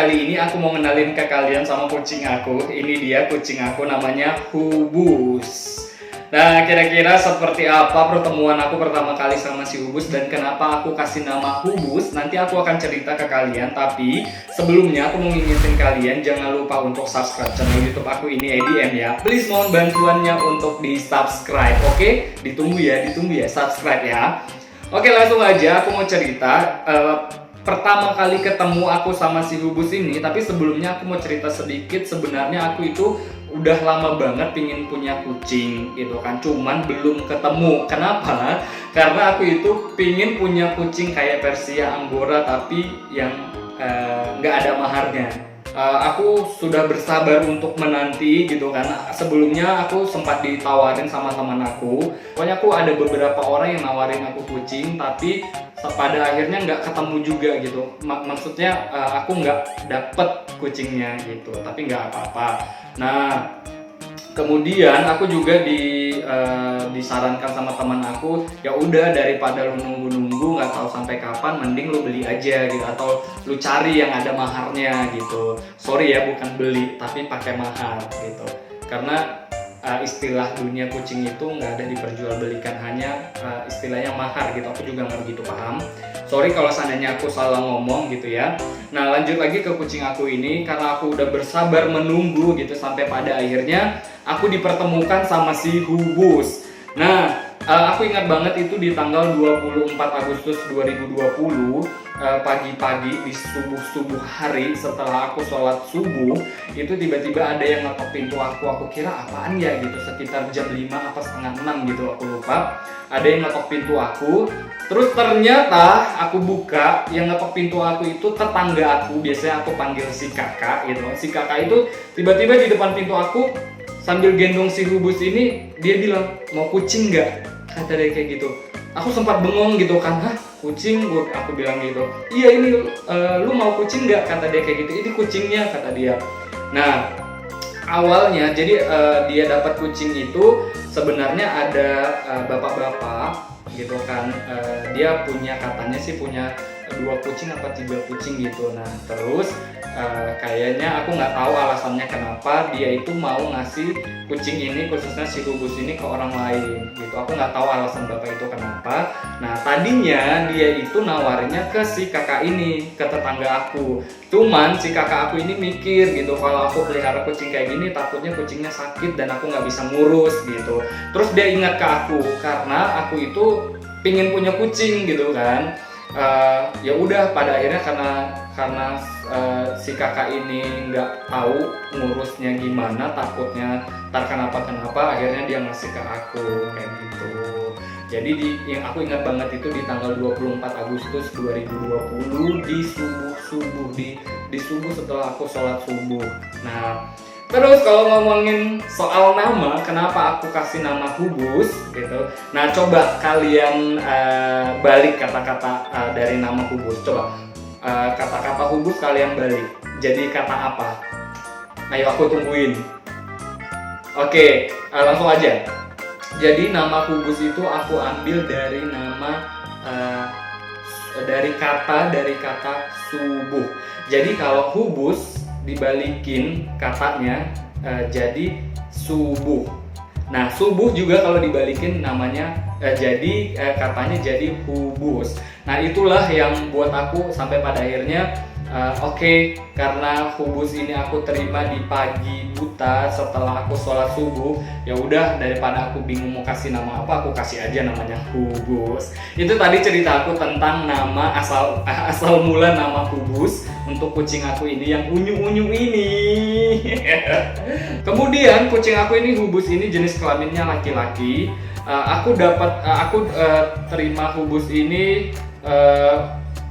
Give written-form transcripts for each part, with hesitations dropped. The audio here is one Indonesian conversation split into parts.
kali ini aku mau ngenalin ke kalian sama kucing aku. Ini dia kucing aku, namanya Hubus. Nah, kira-kira seperti apa pertemuan aku pertama kali sama si Hubus dan kenapa aku kasih nama Hubus? Nanti aku akan cerita ke kalian, tapi sebelumnya aku mau ngingetin kalian jangan lupa untuk subscribe channel YouTube aku ini EDM ya. Please mohon bantuannya untuk di subscribe, oke? Ditunggu ya, subscribe ya. Oke, langsung aja aku mau cerita. Pertama kali ketemu aku sama si Hubus ini, tapi sebelumnya aku mau cerita sedikit. Sebenarnya aku itu udah lama banget pingin punya kucing gitu kan, cuman belum ketemu. Kenapa? Karena aku itu pingin punya kucing kayak Persia Angora tapi yang nggak ada maharnya. Aku sudah bersabar untuk menanti gitu kan. Sebelumnya aku sempat ditawarin sama teman aku. Pokoknya aku ada beberapa orang yang nawarin aku kucing, tapi pada akhirnya nggak ketemu juga gitu. Maksudnya aku nggak dapet kucingnya gitu, tapi nggak apa-apa. Nah, kemudian aku juga disarankan sama teman aku, ya udah daripada lu nunggu-nunggu nggak tahu sampai kapan, mending lu beli aja gitu, atau lu cari yang ada maharnya gitu. Sorry ya, bukan beli tapi pakai mahar gitu. Karena istilah dunia kucing itu nggak ada diperjualbelikan, hanya istilahnya mahar gitu. Aku juga nggak begitu paham. Sorry kalau seandainya aku salah ngomong gitu ya. Nah, lanjut lagi ke kucing aku ini, karena aku udah bersabar menunggu gitu sampai pada akhirnya aku dipertemukan sama si Hubus. Nah, aku ingat banget itu di tanggal 24 Agustus 2020, pagi-pagi di subuh-subuh hari setelah aku sholat subuh, itu tiba-tiba ada yang ngetok pintu aku. Aku kira apaan ya gitu, sekitar jam 5 apa setengah 6 gitu, aku lupa. Ada yang ngetok pintu aku. Terus ternyata aku buka, yang ngetok pintu aku itu tetangga aku. Biasanya aku panggil si kakak gitu. Si kakak itu tiba-tiba di depan pintu aku sambil gendong si Hubus ini. Dia bilang, mau kucing nggak? Kata dia kayak gitu. Aku sempat bengong gitu kan, hah kucing? Aku bilang gitu. Iya ini, lu mau kucing nggak? Kata dia kayak gitu. Ini kucingnya, kata dia. Nah, awalnya jadi dia dapat kucing itu sebenarnya ada bapak-bapak gitu kan, dia punya, katanya sih punya 2 kucing apa 3 kucing gitu. Nah terus kayaknya aku nggak tahu alasannya kenapa dia itu mau ngasih kucing ini, khususnya si Hubus ini, ke orang lain gitu. Aku nggak tahu alasan bapak itu kenapa. Nah tadinya dia itu nawarinnya ke si kakak ini, ke tetangga aku. Cuman si kakak aku ini mikir gitu, kalau aku pelihara kucing kayak gini takutnya kucingnya sakit dan aku nggak bisa ngurus gitu. Terus dia ingat ke aku karena aku itu pingin punya kucing gitu kan. Ya udah, pada akhirnya karena si kakak ini nggak tahu ngurusnya gimana, takutnya ntar kenapa, akhirnya dia ngasih ke aku kayak gitu. Jadi yang aku ingat banget itu di tanggal 24 Agustus 2020 di subuh setelah aku sholat subuh. Nah, terus kalau ngomongin soal nama, kenapa aku kasih nama Hubus gitu. Nah, coba kalian balik kata-kata dari nama Hubus. Coba kata-kata Hubus kalian balik. Jadi kata apa? Ayo aku tungguin. Oke, langsung aja. Jadi nama Hubus itu aku ambil dari nama dari kata subuh. Jadi kalau Hubus dibalikin katanya jadi subuh. Nah, subuh juga kalau dibalikin namanya katanya jadi Hubus. Nah, itulah yang buat aku sampai pada akhirnya oke, karena Hubus ini aku terima di pagi buta setelah aku sholat subuh. Ya udah, daripada aku bingung mau kasih nama apa, aku kasih aja namanya Hubus. Itu tadi cerita aku tentang nama asal mula nama Hubus untuk kucing aku ini yang unyu-unyu ini. Kemudian kucing aku ini, Hubus ini, jenis kelaminnya laki-laki. Aku terima Hubus ini,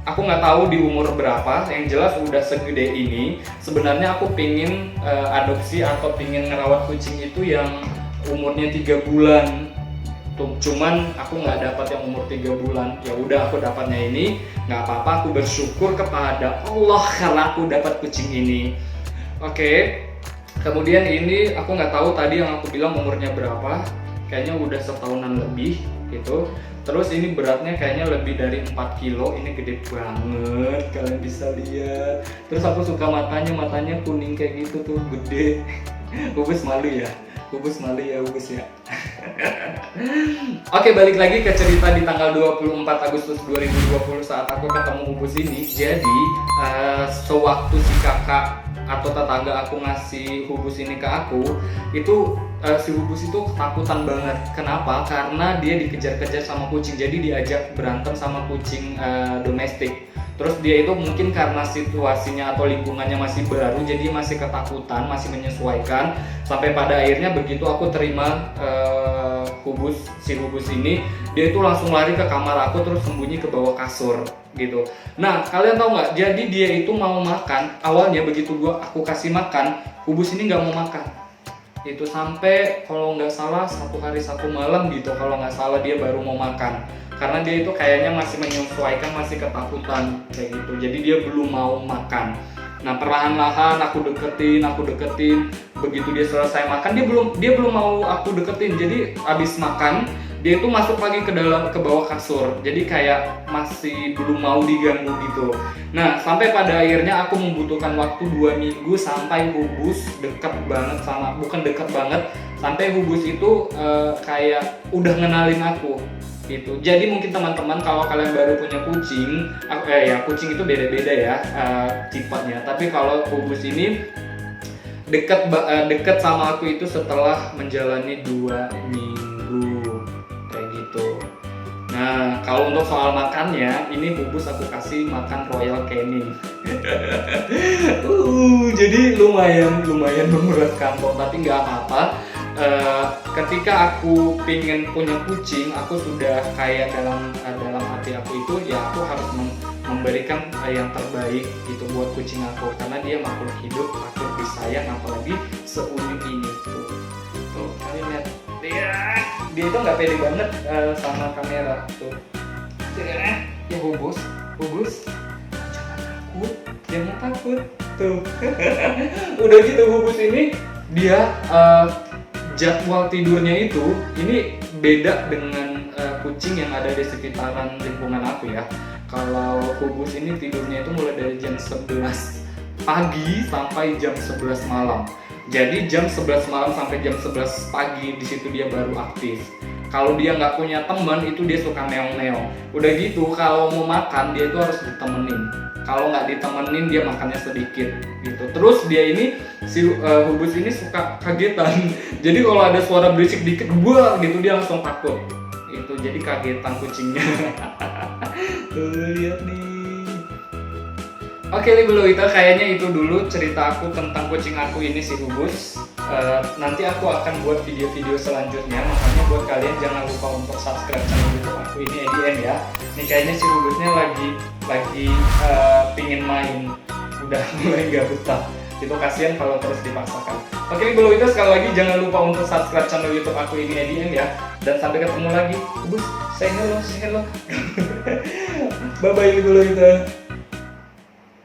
aku nggak tahu di umur berapa, yang jelas udah segede ini. Sebenarnya aku pingin adopsi atau pingin ngerawat kucing itu yang umurnya 3 bulan. Cuman aku nggak dapat yang umur 3 bulan. Ya udah, aku dapatnya ini, nggak apa-apa. Aku bersyukur kepada Allah karena aku dapat kucing ini. Oke. Kemudian ini aku nggak tahu tadi yang aku bilang umurnya berapa. Kayaknya udah setahunan lebih. gitu. Terus ini beratnya kayaknya lebih dari 4 kilo, ini gede banget, kalian bisa lihat. Terus aku suka matanya kuning kayak gitu tuh, gede. Hubus malu ya, Hubus ya. Oke, balik lagi ke cerita di tanggal 24 Agustus 2020 saat aku ketemu Hubus ini. Jadi, sewaktu si kakak atau tetangga aku ngasih Hubus ini ke aku, itu si Hubus itu ketakutan banget. Kenapa? Karena dia dikejar-kejar sama kucing. Jadi diajak berantem sama kucing domestik. Terus dia itu mungkin karena situasinya atau lingkungannya masih baru, jadi masih ketakutan, masih menyesuaikan. Sampai pada akhirnya begitu aku terima si Hubus ini, dia itu langsung lari ke kamar aku terus sembunyi ke bawah kasur gitu. Nah, kalian tahu nggak? Jadi dia itu mau makan. Awalnya begitu aku kasih makan, Hubus ini nggak mau makan. Itu sampai kalau nggak salah 1 hari 1 malam gitu, kalau nggak salah dia baru mau makan. Karena dia itu kayaknya masih menyesuaikan, masih ketakutan kayak gitu. Jadi dia belum mau makan. Nah, perlahan-lahan aku deketin. Begitu dia selesai makan, dia belum mau aku deketin. Jadi abis makan, dia itu masuk lagi ke bawah kasur. Jadi kayak masih belum mau diganggu gitu. Nah, sampai pada akhirnya aku membutuhkan waktu 2 minggu sampai Hubus bukan deket banget, sampai Hubus itu kayak udah ngenalin aku gitu. Jadi mungkin teman-teman kalau kalian baru punya kucing, kucing itu beda-beda ya tipenya. Tapi kalau Hubus ini deket sama aku itu setelah menjalani 2 minggu kayak gitu. Nah, kalau untuk soal makannya, ini Hubus aku kasih makan Royal Canin. Jadi lumayan menguras kantong, tapi nggak apa-apa. Ketika aku pengen punya kucing, aku sudah kayak dalam hati aku itu ya aku harus memberikan yang terbaik gitu buat kucing aku, karena dia makhluk hidup, makhluk disayang, apalagi seunik ini tuh kalian lihat dia itu nggak pede banget sama kamera tuh. Ya Hubus jangan takut tuh. Udah gitu Hubus ini dia jadwal tidurnya ini beda dengan kucing yang ada di sekitaran lingkungan aku ya. Kalau Hubus ini tidurnya itu mulai dari jam 11 pagi sampai jam 11 malam. Jadi jam 11 malam sampai jam 11 pagi di situ dia baru aktif. Kalau dia nggak punya teman itu dia suka meong-meong. Udah gitu kalau mau makan dia itu harus ditemenin. Kalau nggak ditemenin dia makannya sedikit gitu. Terus dia ini si Hubus ini suka kagetan. Jadi kalau ada suara berisik dikit buah gitu dia langsung takut. Itu jadi kagetan kucingnya. Tuh lihat nih. Oke Libelowita, kayaknya itu dulu cerita aku tentang kucing aku ini si Hubus. Nanti aku akan buat video-video selanjutnya, makanya buat kalian jangan lupa untuk subscribe channel YouTube aku ini EDN ya. Ini kayaknya si Hubusnya lagi pingin main, udah mulai gak betah. Itu kasihan kalau terus dipaksakan. Oke Libelowita, sekali lagi jangan lupa untuk subscribe channel YouTube aku ini EDN ya. Dan sampai ketemu lagi. Hubus, say hello. Bye bye Libelowita.